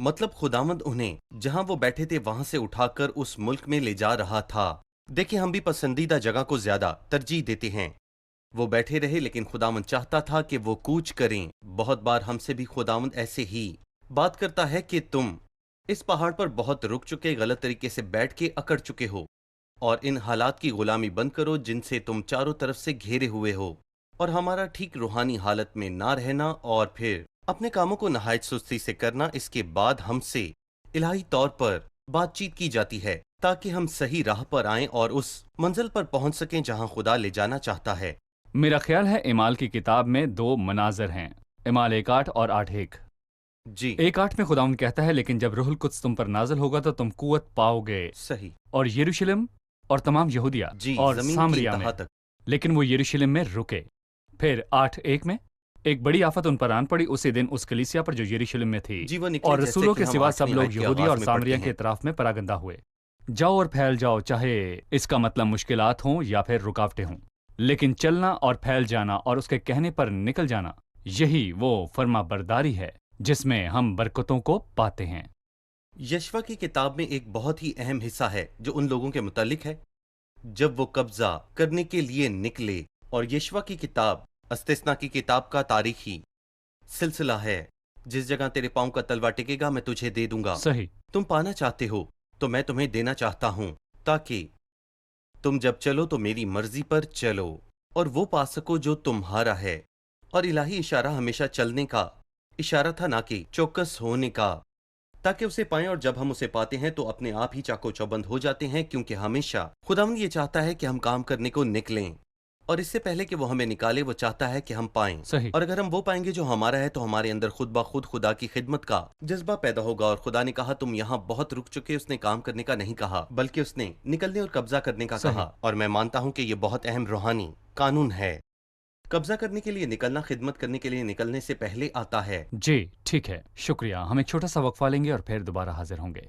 مطلب خداوند انہیں جہاں وہ بیٹھے تھے وہاں سے اٹھا کر اس ملک میں لے جا رہا تھا۔ دیکھیں ہم بھی پسندیدہ جگہ کو زیادہ ترجیح دیتے ہیں۔ وہ بیٹھے رہے لیکن خداوند چاہتا تھا کہ وہ کوچ کریں۔ بہت بار ہم سے بھی خداوند ایسے ہی بات کرتا ہے کہ تم اس پہاڑ پر بہت رک چکے، غلط طریقے سے بیٹھ کے اکڑ چکے ہو، اور ان حالات کی غلامی بند کرو جن سے تم چاروں طرف سے گھیرے ہوئے ہو، اور ہمارا ٹھیک روحانی حالت میں نہ رہنا اور پھر اپنے کاموں کو نہایت سستی سے کرنا۔ اس کے بعد ہم سے الہی طور پر بات چیت کی جاتی ہے تاکہ ہم صحیح راہ پر آئیں اور اس منزل پر پہنچ سکیں جہاں خدا لے جانا چاہتا ہے۔ میرا خیال ہے اعمال کی کتاب میں 2 مناظر ہیں، اعمال 1:8 اور 8:1۔ جی 1:8 میں خداوند کہتا ہے لیکن جب روح القدس تم پر نازل ہوگا تو تم قوت پاؤ گے، صحیح، اور یروشلم اور تمام یہودیہ جی اور زمین کی سامریا میں، انتہا تک۔ لیکن وہ یروشلم میں رکے۔ پھر 8:1 میں ایک بڑی آفت ان پر آن پڑی اسی دن اس کلیسیا پر جو یروشلم میں تھی، جی وہ نکلے اور جیسے رسولوں کہ کے ہم سوا 8ویں سب لوگ آیت کے یہودیہ آغاز اور میں سامریا پڑھتے کے ہیں۔ اطراف میں پراگندہ ہوئے۔ جاؤ اور پھیل جاؤ، چاہے اس کا مطلب مشکلات ہوں یا پھر رکاوٹیں ہوں، لیکن چلنا اور پھیل جانا اور اس کے کہنے پر نکل جانا، یہی وہ فرما برداری ہے جس میں ہم برکتوں کو پاتے ہیں۔ یشوع کی کتاب میں ایک بہت ہی اہم حصہ ہے جو ان لوگوں کے متعلق ہے جب وہ قبضہ کرنے کے لیے نکلے، اور یشوع کی کتاب استثنا کی کتاب کا تاریخی سلسلہ ہے۔ جس جگہ تیرے پاؤں کا تلوا ٹکے گا میں تجھے دے دوں گا۔ صحیح، تم پانا چاہتے ہو تو میں تمہیں دینا چاہتا ہوں، تاکہ تم جب چلو تو میری مرضی پر چلو اور وہ پا سکو جو تمہارا ہے۔ اور الہی اشارہ ہمیشہ چلنے کا اشارہ تھا، نہ کہ چوکس ہونے کا، تاکہ اسے پائیں، اور جب ہم اسے پاتے ہیں تو اپنے آپ ہی چاقو چوبند ہو جاتے ہیں، کیونکہ ہمیشہ خداوند یہ چاہتا ہے کہ ہم کام کرنے کو نکلیں، اور اس سے پہلے کہ وہ ہمیں نکالے وہ چاہتا ہے کہ ہم پائیں۔ صحیح، اور اگر ہم وہ پائیں گے جو ہمارا ہے تو ہمارے اندر خود بخود خدا کی خدمت کا جذبہ پیدا ہوگا، اور خدا نے کہا تم یہاں بہت رک چکے۔ اس نے کام کرنے کا نہیں کہا بلکہ اس نے نکلنے اور قبضہ کرنے کا صحیح، کہا، اور میں مانتا ہوں کہ یہ بہت اہم روحانی قانون ہے۔ قبضہ کرنے کے لیے نکلنا خدمت کرنے کے لیے نکلنے سے پہلے آتا ہے۔ جی ٹھیک ہے، شکریہ۔ ہم ایک چھوٹا سا وقفہ لیں گے اور پھر دوبارہ حاضر ہوں گے۔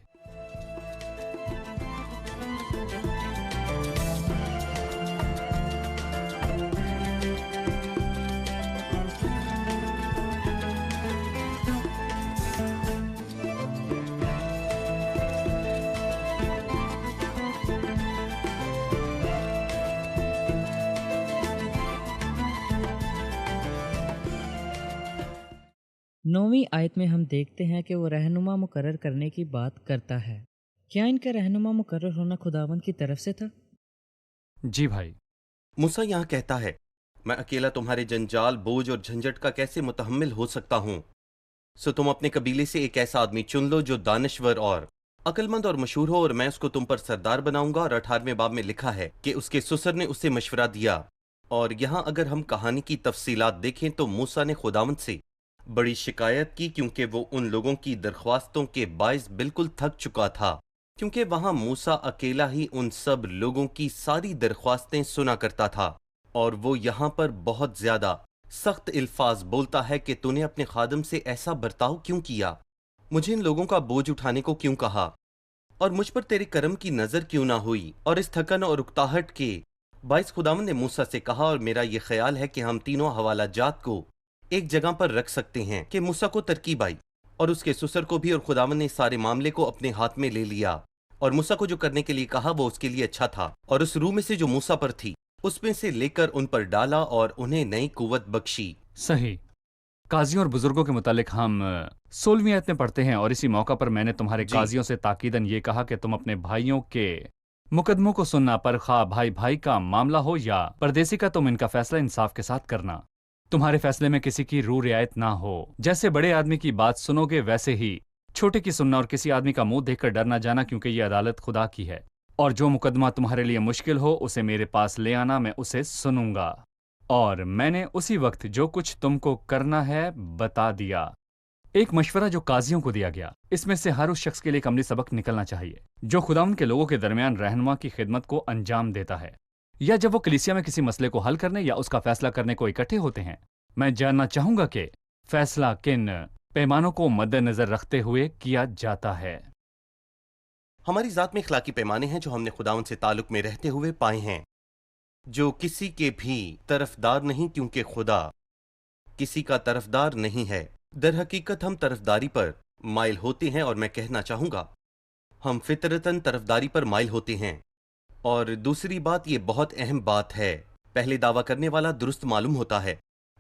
نویں آیت میں ہم دیکھتے ہیں کہ وہ رہنما مقرر کرنے کی بات کرتا ہے۔ کیا ان کا رہنما مقرر ہونا خداوند کی طرف سے تھا؟ جی بھائی، موسیٰ یہاں کہتا ہے میں اکیلا تمہارے جنجال، بوجھ اور جھنجھٹ کا کیسے متحمل ہو سکتا ہوں؟ سو تم اپنے قبیلے سے ایک ایسا آدمی چن لو جو دانشور اور عقل مند اور مشہور ہو، اور میں اس کو تم پر سردار بناؤں گا۔ اور 18ویں باب میں لکھا ہے کہ اس کے سسر نے اسے مشورہ دیا۔ اور یہاں اگر ہم کہانی کی تفصیلات دیکھیں تو موسیٰ نے خداوند سے بڑی شکایت کی، کیونکہ وہ ان لوگوں کی درخواستوں کے باعث بالکل تھک چکا تھا، کیونکہ وہاں موسیٰ اکیلا ہی ان سب لوگوں کی ساری درخواستیں سنا کرتا تھا۔ اور وہ یہاں پر بہت زیادہ سخت الفاظ بولتا ہے کہ تو نے اپنے خادم سے ایسا برتاؤ کیوں کیا؟ مجھے ان لوگوں کا بوجھ اٹھانے کو کیوں کہا؟ اور مجھ پر تیرے کرم کی نظر کیوں نہ ہوئی؟ اور اس تھکن اور اکتاہٹ کے باعث خداوند نے موسیٰ سے کہا، اور میرا یہ خیال ہے کہ ہم تینوں حوالہ جات کو ایک جگہ پر رکھ سکتے ہیں، کہ موسیٰ کو ترکیب آئی اور اس کے سسر کو بھی، اور خداوند نے سارے معاملے کو اپنے ہاتھ میں لے لیا، اور موسیٰ کو جو کرنے کے لیے کہا وہ اس کے لیے اچھا تھا، اور اس روح میں سے جو موسیٰ پر تھی اس میں سے لے کر ان پر ڈالا اور انہیں نئی قوت بخشی۔ صحیح۔ قاضیوں اور بزرگوں کے متعلق ہم 16ویں آیت میں پڑھتے ہیں، اور اسی موقع پر میں نے تمہارے جی قاضیوں سے تاکیداً یہ کہا کہ تم اپنے بھائیوں کے مقدموں کو سننا، پر خواہ بھائی بھائی کا معاملہ ہو یا پردیسی کا، تم ان کا فیصلہ انصاف کے ساتھ کرنا۔ تمہارے فیصلے میں کسی کی روح رعایت نہ ہو، جیسے بڑے آدمی کی بات سنو گے ویسے ہی چھوٹے کی سننا، اور کسی آدمی کا منہ دیکھ کر ڈر نہ جانا، کیونکہ یہ عدالت خدا کی ہے۔ اور جو مقدمہ تمہارے لیے مشکل ہو اسے میرے پاس لے آنا، میں اسے سنوں گا۔ اور میں نے اسی وقت جو کچھ تم کو کرنا ہے بتا دیا۔ ایک مشورہ جو قاضیوں کو دیا گیا، اس میں سے ہر اس شخص کے لیے ایک عملی سبق نکلنا چاہیے جو خداوند کے لوگوں کے درمیان رہنما کی خدمت کو انجام دیتا ہے، یا جب وہ کلیسیا میں کسی مسئلے کو حل کرنے یا اس کا فیصلہ کرنے کو اکٹھے ہوتے ہیں۔ میں جاننا چاہوں گا کہ فیصلہ کن پیمانوں کو مد نظر رکھتے ہوئے کیا جاتا ہے۔ ہماری ذات میں اخلاقی پیمانے ہیں جو ہم نے خداوند سے تعلق میں رہتے ہوئے پائے ہیں، جو کسی کے بھی طرفدار نہیں، کیونکہ خدا کسی کا طرفدار نہیں ہے۔ در حقیقت ہم طرفداری پر مائل ہوتے ہیں، اور میں کہنا چاہوں گا ہم فطرتاً طرفداری پر مائل ہوتے ہیں۔ اور دوسری بات، یہ بہت اہم بات ہے، پہلے دعویٰ کرنے والا درست معلوم ہوتا ہے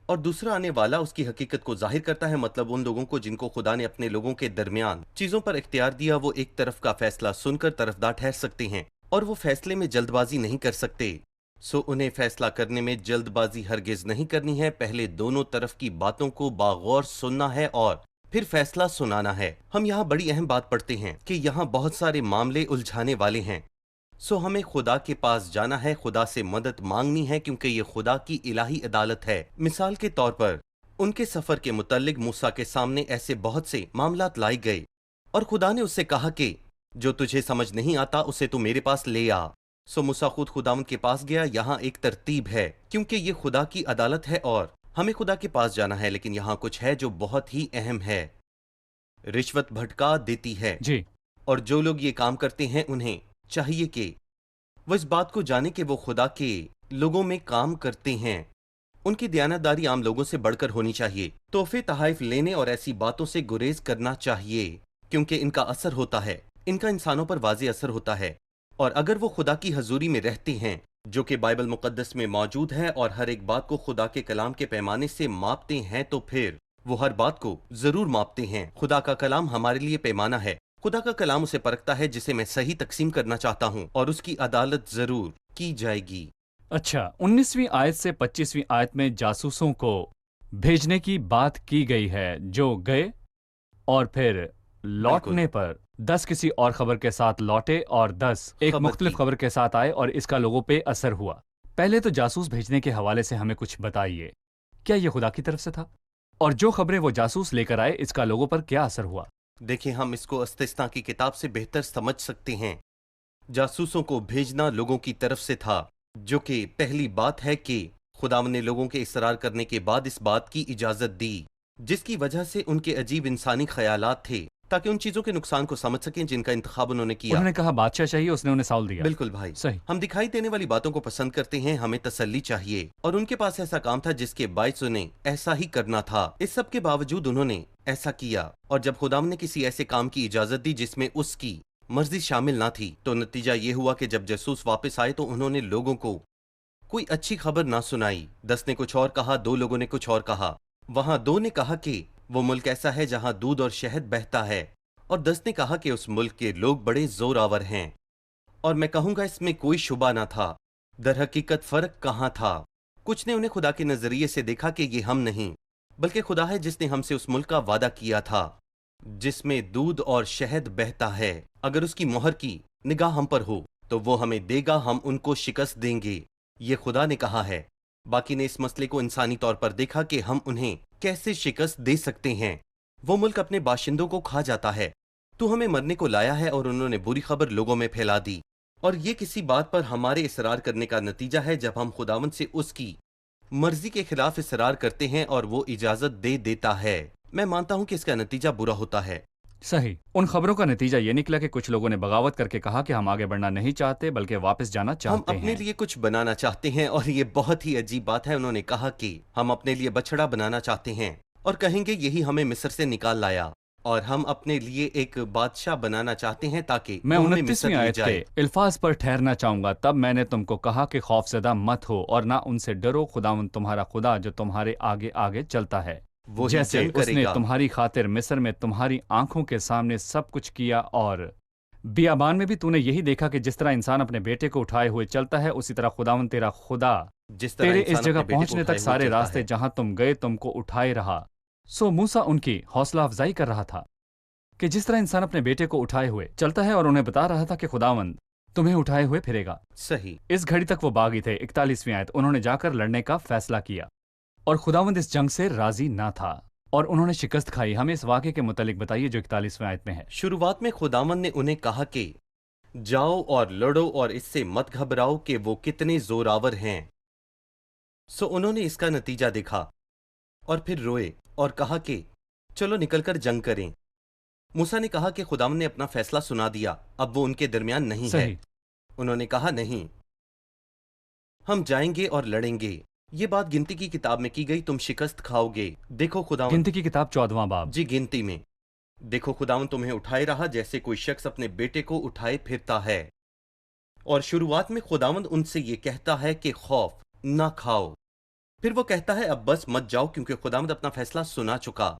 اور دوسرا آنے والا اس کی حقیقت کو ظاہر کرتا ہے۔ مطلب ان لوگوں کو جن کو خدا نے اپنے لوگوں کے درمیان چیزوں پر اختیار دیا، وہ ایک طرف کا فیصلہ سن کر طرفدار ٹھہر سکتے ہیں اور وہ فیصلے میں جلد بازی نہیں کر سکتے۔ سو انہیں فیصلہ کرنے میں جلد بازی ہرگز نہیں کرنی ہے، پہلے دونوں طرف کی باتوں کو باغور سننا ہے اور پھر فیصلہ سنانا ہے۔ ہم یہاں بڑی اہم بات پڑھتے ہیں کہ یہاں بہت سارے معاملے الجھانے والے ہیں، سو ہمیں خدا کے پاس جانا ہے، خدا سے مدد مانگنی ہے، کیونکہ یہ خدا کی الہی عدالت ہے۔ مثال کے طور پر ان کے سفر کے متعلق موسیٰ کے سامنے ایسے بہت سے معاملات لائے گئے اور خدا نے اس سے کہا کہ جو تجھے سمجھ نہیں آتا اسے تو میرے پاس لے آ۔ سو موسیٰ خود خداوند کے پاس گیا۔ یہاں ایک ترتیب ہے کیونکہ یہ خدا کی عدالت ہے اور ہمیں خدا کے پاس جانا ہے، لیکن یہاں کچھ ہے جو بہت ہی اہم ہے۔ رشوت بھٹکا دیتی ہے، جی اور جو لوگ یہ کام کرتے ہیں انہیں چاہیے کہ وہ اس بات کو جانے کہ وہ خدا کے لوگوں میں کام کرتے ہیں۔ ان کی دیانتداری عام لوگوں سے بڑھ کر ہونی چاہیے۔ تحفے تحائف لینے اور ایسی باتوں سے گریز کرنا چاہیے کیونکہ ان کا اثر ہوتا ہے، ان کا انسانوں پر واضح اثر ہوتا ہے، اور اگر وہ خدا کی حضوری میں رہتے ہیں جو کہ بائبل مقدس میں موجود ہے اور ہر ایک بات کو خدا کے کلام کے پیمانے سے ماپتے ہیں، تو پھر وہ ہر بات کو ضرور ماپتے ہیں۔ خدا کا کلام ہمارے لیے پیمانہ ہے، خدا کا کلام اسے پرکھتا ہے جسے میں صحیح تقسیم کرنا چاہتا ہوں، اور اس کی عدالت ضرور کی جائے گی۔ اچھا، 19ویں آیت سے 25ویں آیت میں جاسوسوں کو بھیجنے کی بات کی گئی ہے جو گئے اور پھر لوٹنے پر 10 کسی اور خبر کے ساتھ لوٹے اور 10 ایک خبر مختلف کی۔ خبر کے ساتھ آئے اور اس کا لوگوں پہ اثر ہوا۔ پہلے تو جاسوس بھیجنے کے حوالے سے ہمیں کچھ بتائیے، کیا یہ خدا کی طرف سے تھا؟ اور جو خبریں وہ جاسوس لے کر آئے اس کا لوگوں پر کیا اثر ہوا؟ دیکھیں، ہم اس کو استثنا کی کتاب سے بہتر سمجھ سکتے ہیں۔ جاسوسوں کو بھیجنا لوگوں کی طرف سے تھا، جو کہ پہلی بات ہے کہ خداوند نے لوگوں کے اصرار کرنے کے بعد اس بات کی اجازت دی، جس کی وجہ سے ان کے عجیب انسانی خیالات تھے، تاکہ ان چیزوں کے نقصان کو سمجھ سکیں جن کا انتخاب انہوں نے کیا۔ انہوں نے کہا بادشاہ چاہیے، اس نے انہیں ساؤل دیا۔ بالکل بھائی، صحیح۔ ہم دکھائی دینے والی باتوں کو پسند کرتے ہیں، ہمیں تسلی چاہیے، اور ان کے پاس ایسا کام تھا جس کے باعث انہیں ایسا ہی کرنا تھا۔ اس سب کے باوجود انہوں نے ایسا کیا، اور جب خداوند نے کسی ایسے کام کی اجازت دی جس میں اس کی مرضی شامل نہ تھی، تو نتیجہ یہ ہوا کہ جب جاسوس واپس آئے تو انہوں نے لوگوں کو کوئی اچھی خبر نہ سنائی۔ 10 نے کچھ اور کہا، 2 لوگوں نے کچھ اور کہا۔ وہاں 2 نے کہا کہ وہ ملک ایسا ہے جہاں دودھ اور شہد بہتا ہے، اور 10 نے کہا کہ اس ملک کے لوگ بڑے زور آور ہیں۔ اور میں کہوں گا اس میں کوئی شبہ نہ تھا۔ در حقیقت فرق کہاں تھا؟ کچھ نے انہیں خدا کے نظریے سے دیکھا کہ یہ ہم نہیں، بلکہ خدا ہے جس نے ہم سے اس ملک کا وعدہ کیا تھا جس میں دودھ اور شہد بہتا ہے۔ اگر اس کی مہر کی نگاہ ہم پر ہو تو وہ ہمیں دے گا، ہم ان کو شکست دیں گے، یہ خدا نے کہا ہے۔ باقی نے اس مسئلے کو انسانی طور پر دیکھا کہ ہم انہیں کیسے شکست دے سکتے ہیں۔ وہ ملک اپنے باشندوں کو کھا جاتا ہے، تو ہمیں مرنے کو لایا ہے، اور انہوں نے بری خبر لوگوں میں پھیلا دی۔ اور یہ کسی بات پر ہمارے اصرار کرنے کا نتیجہ ہے جب ہم خداوند سے اس کی مرضی کے خلاف اصرار کرتے ہیں اور وہ اجازت دے دیتا ہے۔ میں مانتا ہوں کہ اس کا نتیجہ برا ہوتا ہے۔ صحیح۔ ان خبروں کا نتیجہ یہ نکلا کہ کچھ لوگوں نے بغاوت کر کے کہا کہ ہم آگے بڑھنا نہیں چاہتے بلکہ واپس جانا ہم چاہتے اپنے ہیں۔ لیے کچھ بنانا چاہتے ہیں، اور یہ بہت ہی عجیب بات ہے۔ انہوں نے کہا کہ ہم اپنے لیے بچڑا بنانا چاہتے ہیں اور کہیں گے یہی ہمیں مصر سے نکال لایا، اور ہم اپنے لیے ایک بادشاہ بنانا چاہتے ہیں تاکہ میں وہ ہمیں مصر 29ویں لے آیت جائے۔ کے الفاظ پر ٹھہرنا چاہوں گا۔ تب میں نے تم کو کہا کہ خوف زدہ مت ہو اور نہ ان سے ڈرو، خداوند تمہارا خدا جو تمہارے آگے آگے چلتا ہے، وہی جیسے جنگ اس کرے نے گا۔ تمہاری خاطر مصر میں تمہاری آنکھوں کے سامنے سب کچھ کیا، اور بیابان میں بھی تو نے یہی دیکھا کہ جس طرح انسان اپنے بیٹے کو اٹھائے ہوئے چلتا ہے، اسی طرح خداوند تیرا خدا جس طرح تیرے انسان اس جگہ اپنے بیٹے کو پہنچنے اٹھائے تک ہوئے سارے چلتا راستے ہے۔ جہاں تم گئے تم کو اٹھائے رہا۔ سو موسیٰ ان کی حوصلہ افزائی کر رہا تھا کہ جس طرح انسان اپنے بیٹے کو اٹھائے ہوئے چلتا ہے، اور انہیں بتا رہا تھا کہ خداوند تمہیں اٹھائے ہوئے پھرے گا۔ صحیح۔ اس گھڑی تک وہ باغی تھے۔ 41ویں آیت، انہوں نے جا کر لڑنے کا فیصلہ کیا اور خداوند اس جنگ سے راضی نہ تھا اور انہوں نے شکست کھائی۔ ہمیں اس واقعے کے متعلق بتائیے جو 41ویں آیت میں ہے۔ شروعات میں خداوند نے انہیں کہا کہ جاؤ اور لڑو اور اس سے مت گھبراؤ کہ وہ کتنے زور آور ہیں۔ سو انہوں نے اس کا نتیجہ دیکھا اور پھر روئے اور کہا کہ چلو نکل کر جنگ کریں۔ موسیٰ نے کہا کہ خداوند نے اپنا فیصلہ سنا دیا، اب وہ ان کے درمیان نہیں ہے۔ صحیح۔ انہوں نے کہا نہیں، ہم جائیں گے اور لڑیں گے۔ یہ بات گنتی کی کتاب میں کی گئی، تم شکست کھاؤ گے۔ دیکھو خداوند گنتی کی کتاب 14واں باب۔ جی گنتی میں دیکھو خداوند تمہیں اٹھائے رہا جیسے کوئی شخص اپنے بیٹے کو اٹھائے پھرتا ہے۔ اور شروعات میں خداوند ان سے یہ کہتا ہے کہ خوف نہ کھاؤ، پھر وہ کہتا ہے اب بس مت جاؤ کیونکہ خداوند اپنا فیصلہ سنا چکا۔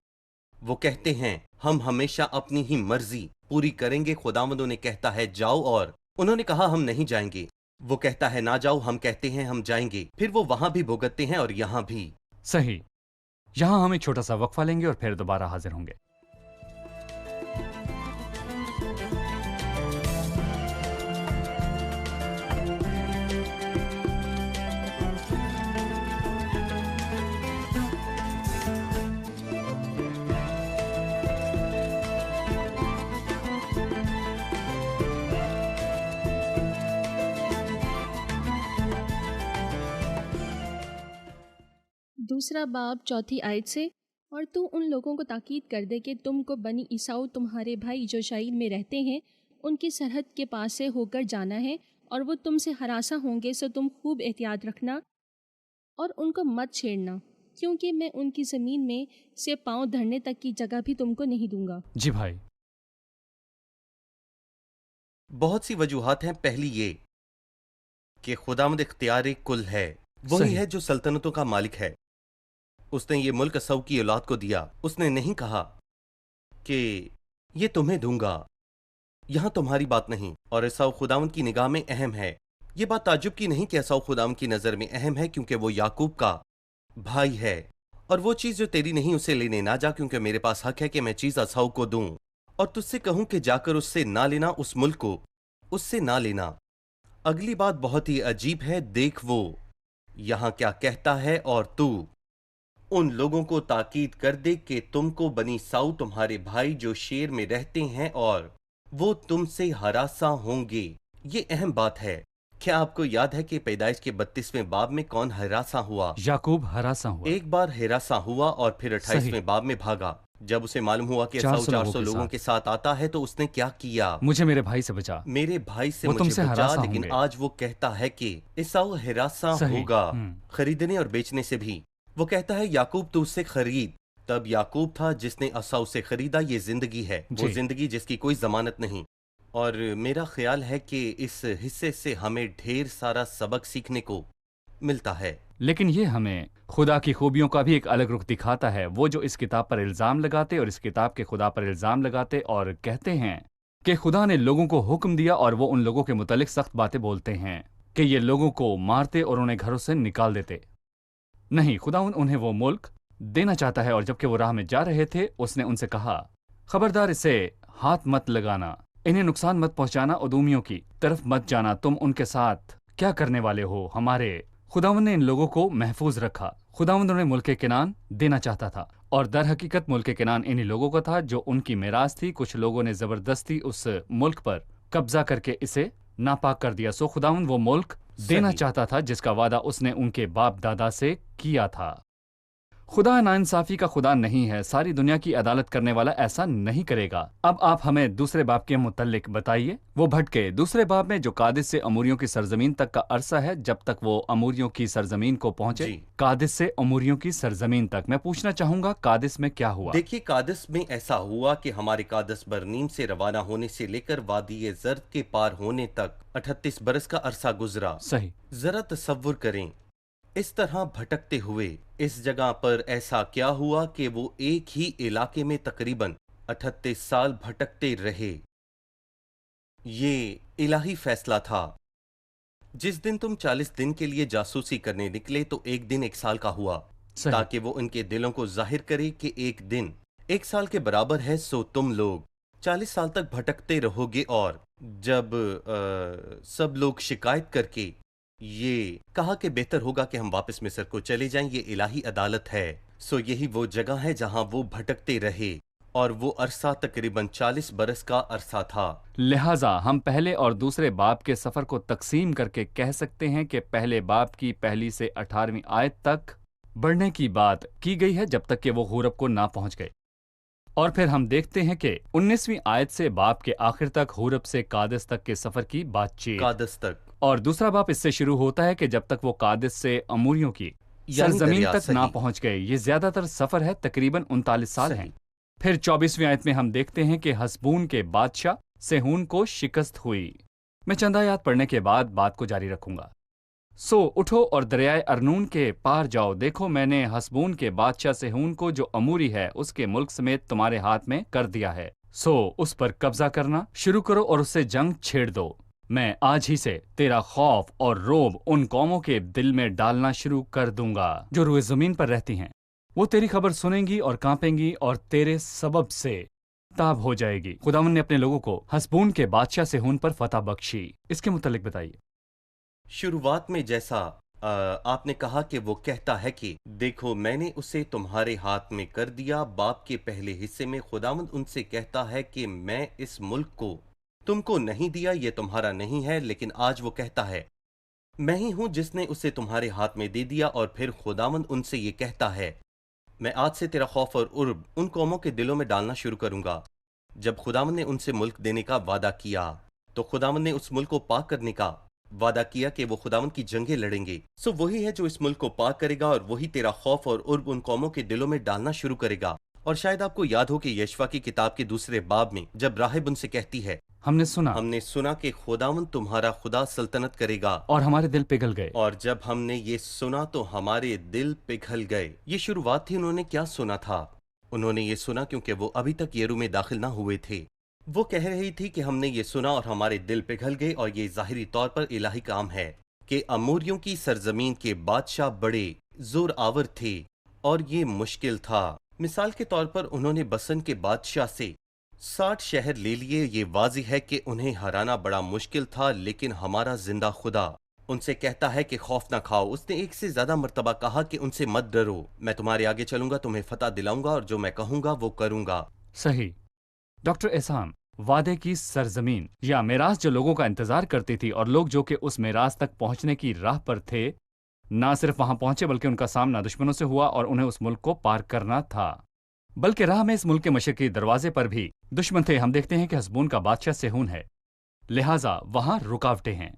وہ کہتے ہیں ہم ہمیشہ اپنی ہی مرضی پوری کریں گے، خداوند انہیں کہتا ہے جاؤ، اور انہوں نے کہا ہم نہیں جائیں گے۔ وہ کہتا ہے نہ جاؤ، ہم کہتے ہیں ہم جائیں گے، پھر وہ وہاں بھی بھگتتے ہیں اور یہاں بھی۔ صحیح۔ یہاں ہم ایک چھوٹا سا وقفہ لیں گے اور پھر دوبارہ حاضر ہوں گے۔ دوسرا باب چوتھی آیت سے، اور تو ان لوگوں کو تاکید کر دے کہ تم کو بنی عیساؤ تمہارے بھائی جو شعیر میں رہتے ہیں ان کی سرحد کے پاس سے ہو کر جانا ہے، اور وہ تم سے ہراساں ہوں گے، سو تم خوب احتیاط رکھنا اور ان کو مت چھیڑنا، کیونکہ میں ان کی زمین میں سے پاؤں دھرنے تک کی جگہ بھی تم کو نہیں دوں گا۔ جی بھائی۔ بہت سی وجوہات ہیں۔ پہلی یہ کہ خداوند اختیار کل ہے، وہی صحیح۔ ہے جو سلطنتوں کا مالک ہے۔ اس نے یہ ملک عیساؤ کی اولاد کو دیا، اس نے نہیں کہا کہ یہ تمہیں دوں گا، یہاں تمہاری بات نہیں۔ اور عیساؤ خداوند کی نگاہ میں اہم ہے۔ یہ بات تعجب کی نہیں کہ عیساؤ خداوند کی نظر میں اہم ہے، کیونکہ وہ یعقوب کا بھائی ہے، اور وہ چیز جو تیری نہیں اسے لینے نہ جا، کیونکہ میرے پاس حق ہے کہ میں چیز عیساؤ کو دوں، اور تجھ سے کہوں کہ جا کر اس سے نہ لینا، اس ملک کو اس سے نہ لینا۔ اگلی بات بہت ہی عجیب ہے، دیکھ وہ یہاں کیا کہتا ہے، اور تو ان لوگوں کو تاکید کر دے کہ تم کو بنی ساؤ تمہارے بھائی جو شیر میں رہتے ہیں اور وہ تم سے ہراساں ہوں گے۔ یہ اہم بات ہے۔ کیا آپ کو یاد ہے کہ پیدائش کے 32ویں باب میں کون ہراساں ہوا؟ یعقوب ہراساں ہوا۔ ایک بار ہراساں ہوا اور پھر 28ویں باب میں بھاگا۔ جب اسے معلوم ہوا کہ عیساؤ 400 لوگوں کے ساتھ آتا ہے تو اس نے کیا کیا؟ مجھے میرے بھائی سے بچا، میرے بھائی سے وہ تم مجھے سے بچا۔ ہراساں ہوں لیکن گے۔ آج وہ کہتا ہے کہ عیساؤ ہراساں صحیح۔ ہوگا، خریدنے اور بیچنے سے بھی۔ وہ کہتا ہے یعقوب تو اس سے خرید۔ تب یعقوب تھا جس نے عیساؤ سے خریدا۔ یہ زندگی ہے، وہ جی۔ زندگی جس کی کوئی ضمانت نہیں۔ اور میرا خیال ہے کہ اس حصے سے ہمیں ڈھیر سارا سبق سیکھنے کو ملتا ہے۔ لیکن یہ ہمیں خدا کی خوبیوں کا بھی ایک الگ رخ دکھاتا ہے۔ وہ جو اس کتاب پر الزام لگاتے اور اس کتاب کے خدا پر الزام لگاتے اور کہتے ہیں کہ خدا نے لوگوں کو حکم دیا، اور وہ ان لوگوں کے متعلق سخت باتیں بولتے ہیں کہ یہ لوگوں کو مارتے اور انہیں گھروں سے نکال دیتے۔ نہیں، خدا انہیں وہ ملک دینا چاہتا ہے، اور جبکہ وہ راہ میں جا رہے تھے اس نے ان سے کہا خبردار اسے ہاتھ مت لگانا، انہیں نقصان مت پہنچانا، ادومیوں کی طرف مت جانا، تم ان کے ساتھ کیا کرنے والے ہو؟ ہمارے خداوند نے ان لوگوں کو محفوظ رکھا۔ خداوند انہیں ملک کنعان دینا چاہتا تھا، اور در حقیقت ملک کنعان انہی لوگوں کا تھا جو ان کی میراث تھی۔ کچھ لوگوں نے زبردستی اس ملک پر قبضہ کر کے اسے ناپاک کر دیا۔ سو خداوند وہ ملک دینا صحیح۔ چاہتا تھا جس کا وعدہ اس نے ان کے باپ دادا سے کیا تھا۔ خدا ناانصافی کا خدا نہیں ہے، ساری دنیا کی عدالت کرنے والا ایسا نہیں کرے گا۔ اب آپ ہمیں دوسرے باب کے متعلق بتائیے۔ وہ بھٹکے۔ دوسرے باب میں جو قادس سے اموریوں کی سرزمین تک کا عرصہ ہے جب تک وہ اموریوں کی سرزمین کو پہنچے۔ جی۔ قادس سے اموریوں کی سرزمین تک میں پوچھنا چاہوں گا قادس میں کیا ہوا؟ دیکھیے قادس میں ایسا ہوا کہ ہمارے قادس برنیم سے روانہ ہونے سے لے کر وادی زرد کے پار ہونے تک 38 برس کا عرصہ گزرا۔ صحیح۔ ذرا تصور کریں، اس طرح بھٹکتے ہوئے اس جگہ پر ایسا کیا ہوا کہ وہ ایک ہی علاقے میں تقریباً 38 سال بھٹکتے رہے۔ یہ الہی فیصلہ تھا۔ جس دن تم 40 دن کے لیے جاسوسی کرنے نکلے تو ایک دن ایک سال کا ہوا، صحیح۔ تاکہ وہ ان کے دلوں کو ظاہر کرے کہ ایک دن ایک سال کے برابر ہے۔ سو تم لوگ 40 سال تک بھٹکتے رہو گے، اور جب سب لوگ شکایت کر کے یہ کہا کہ بہتر ہوگا کہ ہم واپس مصر کو چلے جائیں، یہ الہی عدالت ہے۔ سو یہی وہ جگہ ہے جہاں وہ بھٹکتے رہے، اور وہ عرصہ تقریباً 40 برس کا عرصہ تھا۔ لہٰذا ہم پہلے اور دوسرے باب کے سفر کو تقسیم کر کے کہہ سکتے ہیں کہ پہلے باب کی 1 سے 18ویں آیت تک بڑھنے کی بات کی گئی ہے جب تک کہ وہ حورب کو نہ پہنچ گئے، اور پھر ہم دیکھتے ہیں کہ 19ویں آیت سے باب کے آخر تک حورب سے قادس تک کے سفر کی بات چیت، قادس تک، اور دوسرا باب اس سے شروع ہوتا ہے کہ جب تک وہ قادس سے اموریوں کی یعنی سرزمین دریا۔ تک نہ صحیح۔ پہنچ گئے۔ یہ زیادہ تر سفر ہے، تقریباً 39 سال ہیں۔ صحیح۔ پھر 24ویں آیت میں ہم دیکھتے ہیں کہ حسبون کے بادشاہ سیہون کو شکست ہوئی۔ میں چند آیات پڑھنے کے بعد بات کو جاری رکھوں گا۔ سو اٹھو اور دریائے ارنون کے پار جاؤ، دیکھو میں نے حسبون کے بادشاہ سیہون کو جو اموری ہے اس کے ملک سمیت تمہارے ہاتھ میں کر دیا ہے، سو اس پر قبضہ کرنا شروع کرو اور اس سے جنگ چھیڑ دو۔ میں آج ہی سے تیرا خوف اور روب ان قوموں کے دل میں ڈالنا شروع کر دوں گا جو روئے زمین پر رہتی ہیں، وہ تیری خبر سنیں گی اور کانپیں گی اور تیرے سبب سے تاب ہو جائے گی۔ خداوند نے اپنے لوگوں کو حسبون کے بادشاہ سیہون پر فتح بخشی۔ اس کے متعلق بتائیے۔ شروعات میں جیسا آپ نے کہا کہ وہ کہتا ہے کہ دیکھو میں نے اسے تمہارے ہاتھ میں کر دیا، باب کے پہلے حصے میں خداوند ان سے کہتا ہے کہ میں اس ملک کو تم کو نہیں دیا، یہ تمہارا نہیں ہے، لیکن آج وہ کہتا ہے میں ہی ہوں جس نے اسے تمہارے ہاتھ میں دے دیا۔ اور پھر خداوند ان سے یہ کہتا ہے میں آج سے تیرا خوف اور عرب ان قوموں کے دلوں میں ڈالنا شروع کروں گا۔ جب خداوند نے ان سے ملک دینے کا وعدہ کیا تو خداوند نے اس ملک کو پاک کرنے کا وعدہ کیا کہ وہ خداوند کی جنگیں لڑیں گے۔ سو وہی ہے جو اس ملک کو پاک کرے گا، اور وہی تیرا خوف اور عرب ان قوموں کے دلوں میں ڈالنا شروع کرے گا۔ اور شاید آپ کو یاد ہو کہ یشوا کی کتاب کے دوسرے باب میں جب راہب ان سے کہتی ہے ہم نے سنا کہ خداوند تمہارا خدا سلطنت کرے گا، اور ہمارے دل پگھل گئے۔ اور جب ہم نے یہ سنا تو ہمارے دل پگھل گئے۔ یہ شروعات تھی، انہوں نے کیا سنا تھا؟ انہوں نے یہ سنا کیونکہ وہ ابھی تک یرو میں داخل نہ ہوئے تھے۔ وہ کہہ رہی تھی کہ ہم نے یہ سنا اور ہمارے دل پگھل گئے، اور یہ ظاہری طور پر الہی کام ہے کہ اموریوں کی سرزمین کے بادشاہ بڑے زور آور تھے اور یہ مشکل تھا۔ مثال کے طور پر انہوں نے بسن کے بادشاہ سے 60 شہر لے لیے۔ یہ واضح ہے کہ انہیں ہرانا بڑا مشکل تھا، لیکن ہمارا زندہ خدا ان سے کہتا ہے کہ خوف نہ کھاؤ۔ اس نے ایک سے زیادہ مرتبہ کہا کہ ان سے مت ڈرو، میں تمہارے آگے چلوں گا، تمہیں فتح دلاؤں گا، اور جو میں کہوں گا وہ کروں گا۔ صحیح۔ ڈاکٹر احسان، وعدے کی سرزمین یا میراث جو لوگوں کا انتظار کرتی تھی، اور لوگ جو کہ اس میراث تک پہنچنے کی راہ پر تھے، نہ صرف وہاں پہنچے بلکہ ان کا سامنا دشمنوں سے ہوا اور انہیں اس ملک کو پار کرنا تھا۔ بلکہ راہ میں اس ملک کے مشرقی دروازے پر بھی دشمن تھے۔ ہم دیکھتے ہیں کہ حسبون کا بادشاہ سیہون ہے، لہٰذا وہاں رکاوٹیں ہیں۔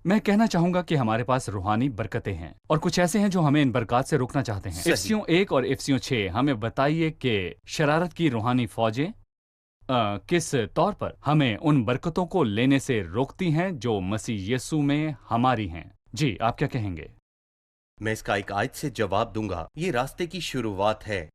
میں کہنا چاہوں گا کہ ہمارے پاس روحانی برکتیں ہیں، اور کچھ ایسے ہیں جو ہمیں ان برکات سے روکنا چاہتے ہیں۔ صحیح۔ افسیوں 1 اور افسیوں 6 ہمیں بتائیے کہ شرارت کی روحانی فوجیں کس طور پر ہمیں ان برکتوں کو لینے سے روکتی ہیں جو مسیح یسوع میں ہماری ہیں۔ جی آپ کیا کہیں گے؟ میں اس کا ایک آیت سے جواب دوں گا۔ یہ راستے کی شروعات ہے۔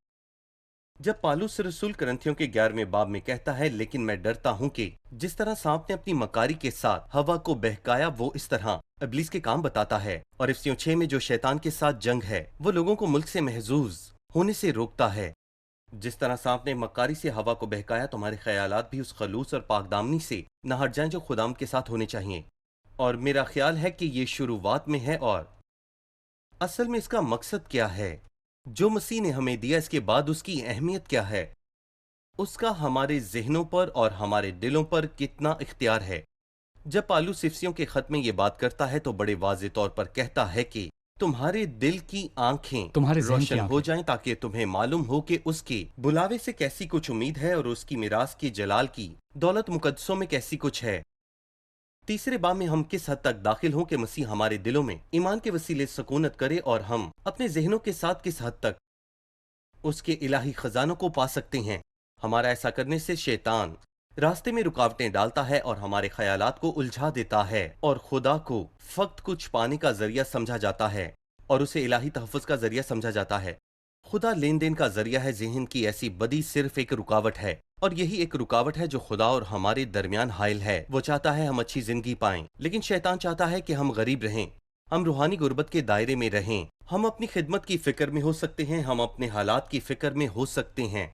جب پالوس رسول کرنتھیوں کے 11ویں باب میں کہتا ہے لیکن میں ڈرتا ہوں کہ جس طرح سانپ نے اپنی مکاری کے ساتھ ہوا کو بہکایا، وہ اس طرح ابلیس کے کام بتاتا ہے۔ اور افسیوں 6 میں جو شیطان کے ساتھ جنگ ہے، وہ لوگوں کو ملک سے محظوظ ہونے سے روکتا ہے۔ جس طرح سانپ نے مکاری سے ہوا کو بہکایا، تمہارے خیالات بھی اس خلوص اور پاک دامنی سے نہ ہٹ جائیں جو خداوند کے ساتھ ہونے چاہیے۔ اور میرا خیال ہے کہ یہ شروعات میں ہے، اور اصل میں اس کا مقصد کیا ہے جو مسیح نے ہمیں دیا، اس کے بعد اس کی اہمیت کیا ہے، اس کا ہمارے ذہنوں پر اور ہمارے دلوں پر کتنا اختیار ہے۔ جب پالوس افسیوں کے خط میں یہ بات کرتا ہے تو بڑے واضح طور پر کہتا ہے کہ تمہارے دل کی آنکھیں تمہارے ذہن کی روشن ہو آنکھیں۔ جائیں تاکہ تمہیں معلوم ہو کہ اس کے بلاوے سے کیسی کچھ امید ہے، اور اس کی میراث کی جلال کی دولت مقدسوں میں کیسی کچھ ہے۔ تیسرے باب میں ہم کس حد تک داخل ہوں کہ مسیح ہمارے دلوں میں ایمان کے وسیلے سکونت کرے، اور ہم اپنے ذہنوں کے ساتھ کس حد تک اس کے الہی خزانوں کو پا سکتے ہیں۔ ہمارا ایسا کرنے سے شیطان راستے میں رکاوٹیں ڈالتا ہے اور ہمارے خیالات کو الجھا دیتا ہے، اور خدا کو فقط کچھ پانے کا ذریعہ سمجھا جاتا ہے اور اسے الہی تحفظ کا ذریعہ سمجھا جاتا ہے۔ خدا لین دین کا ذریعہ ہے، ذہن کی ایسی بدی صرف ایک رکاوٹ ہے، اور یہی ایک رکاوٹ ہے جو خدا اور ہمارے درمیان حائل ہے۔ وہ چاہتا ہے ہم اچھی زندگی پائیں، لیکن شیطان چاہتا ہے کہ ہم غریب رہیں، ہم روحانی غربت کے دائرے میں رہیں، ہم اپنی خدمت کی فکر میں ہو سکتے ہیں، ہم اپنے حالات کی فکر میں ہو سکتے ہیں،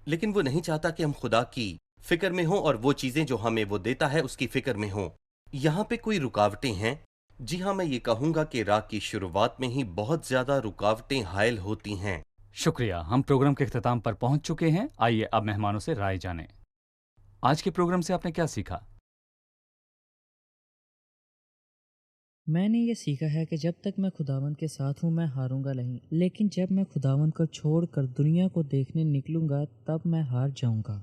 لیکن وہ نہیں چاہتا کہ ہم خدا کی فکر میں ہوں اور وہ چیزیں جو ہمیں وہ دیتا ہے اس کی فکر میں ہوں۔ یہاں پہ کوئی رکاوٹیں ہیں؟ جی ہاں، میں یہ کہوں گا کہ راہ کی شروعات میں ہی بہت زیادہ رکاوٹیں حائل ہوتی ہیں۔ شکریہ۔ ہم پروگرام کے اختتام پر پہنچ چکے ہیں۔ آئیے اب مہمانوں سے رائے جانیں۔ آج کے پروگرام سے آپ نے کیا سیکھا؟ میں نے یہ سیکھا ہے کہ جب تک میں خداوند کے ساتھ ہوں میں ہاروں گا نہیں، لیکن جب میں خداوند کو چھوڑ کر دنیا کو دیکھنے نکلوں گا تب میں ہار جاؤں گا۔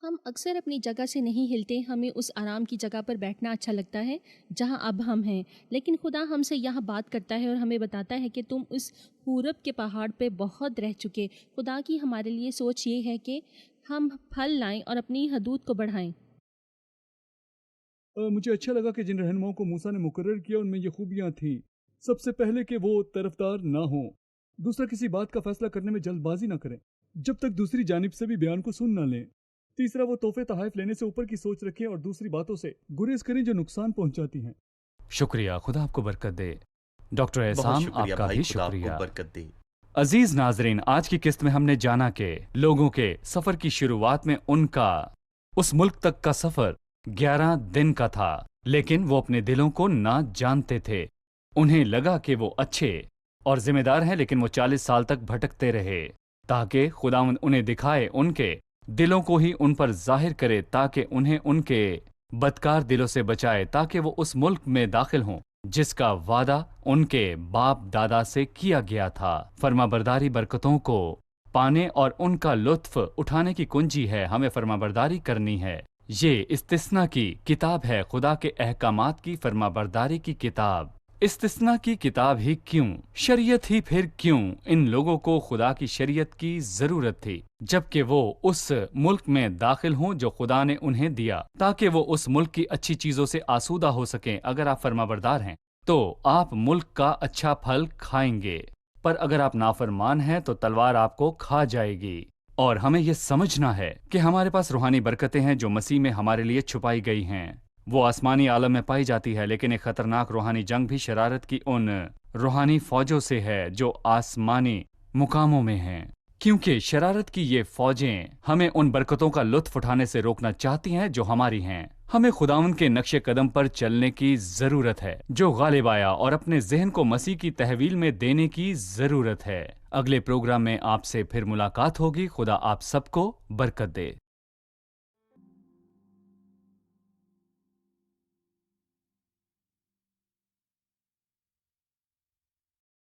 ہم اکثر اپنی جگہ سے نہیں ہلتے، ہمیں اس آرام کی جگہ پر بیٹھنا اچھا لگتا ہے جہاں اب ہم ہیں، لیکن خدا ہم سے یہاں بات کرتا ہے اور ہمیں بتاتا ہے کہ تم اس پورب کے پہاڑ پہ بہت رہ چکے۔ خدا کی ہمارے لیے سوچ یہ ہے کہ ہم پھل لائیں اور اپنی حدود کو بڑھائیں۔ مجھے اچھا لگا کہ جن رہنماؤں کو موسیٰ نے مقرر کیا ان میں یہ خوبیاں تھیں۔ سب سے پہلے کہ وہ طرفدار نہ ہوں، دوسرا کسی بات کا فیصلہ کرنے میں جلد بازی نہ کریں جب تک دوسری جانب سے بھی بیان کو سن نہ لیں، تیسرا وہ تحفے تحائف لینے سے اوپر کی سوچ رکھیں اور دوسری باتوں سے گریز کریں جو نقصان پہنچاتی ہیں۔ شکریہ، خدا آپ کو برکت دے۔ ڈاکٹر بہت احسام، شکریہ آپ کا بھائی، بھی خدا آپ شکریہ۔ کو برکت دے۔ عزیز ناظرین، آج کی قسط میں ہم نے جانا کہ لوگوں کے سفر کی شروعات میں ان کا اس ملک تک کا سفر 11 دن کا تھا، لیکن وہ اپنے دلوں کو نہ جانتے تھے۔ انہیں لگا کہ وہ اچھے اور ذمہ دار ہیں، لیکن وہ 40 سال تک بھٹکتے رہے تاکہ خداوند انہیں دکھائے، ان کے دلوں کو ہی ان پر ظاہر کرے تاکہ انہیں ان کے بدکار دلوں سے بچائے، تاکہ وہ اس ملک میں داخل ہوں جس کا وعدہ ان کے باپ دادا سے کیا گیا تھا۔ فرما برداری برکتوں کو پانے اور ان کا لطف اٹھانے کی کنجی ہے۔ ہمیں فرما برداری کرنی ہے۔ یہ استثنا کی کتاب ہے، خدا کے احکامات کی فرما برداری کی کتاب۔ استثنا کی کتاب ہی کیوں، شریعت ہی پھر کیوں؟ ان لوگوں کو خدا کی شریعت کی ضرورت تھی جبکہ وہ اس ملک میں داخل ہوں جو خدا نے انہیں دیا، تاکہ وہ اس ملک کی اچھی چیزوں سے آسودہ ہو سکیں۔ اگر آپ فرما بردار ہیں تو آپ ملک کا اچھا پھل کھائیں گے، پر اگر آپ نافرمان ہیں تو تلوار آپ کو کھا جائے گی۔ اور ہمیں یہ سمجھنا ہے کہ ہمارے پاس روحانی برکتیں ہیں جو مسیح میں ہمارے لیے چھپائی گئی ہیں۔ وہ آسمانی عالم میں پائی جاتی ہے، لیکن ایک خطرناک روحانی جنگ بھی شرارت کی ان روحانی فوجوں سے ہے جو آسمانی مقاموں میں ہیں، کیونکہ شرارت کی یہ فوجیں ہمیں ان برکتوں کا لطف اٹھانے سے روکنا چاہتی ہیں جو ہماری ہیں۔ ہمیں خداوند کے نقش قدم پر چلنے کی ضرورت ہے جو غالب آیا، اور اپنے ذہن کو مسیح کی تحویل میں دینے کی ضرورت ہے۔ اگلے پروگرام میں آپ سے پھر ملاقات ہوگی۔ خدا آپ سب کو برکت دے۔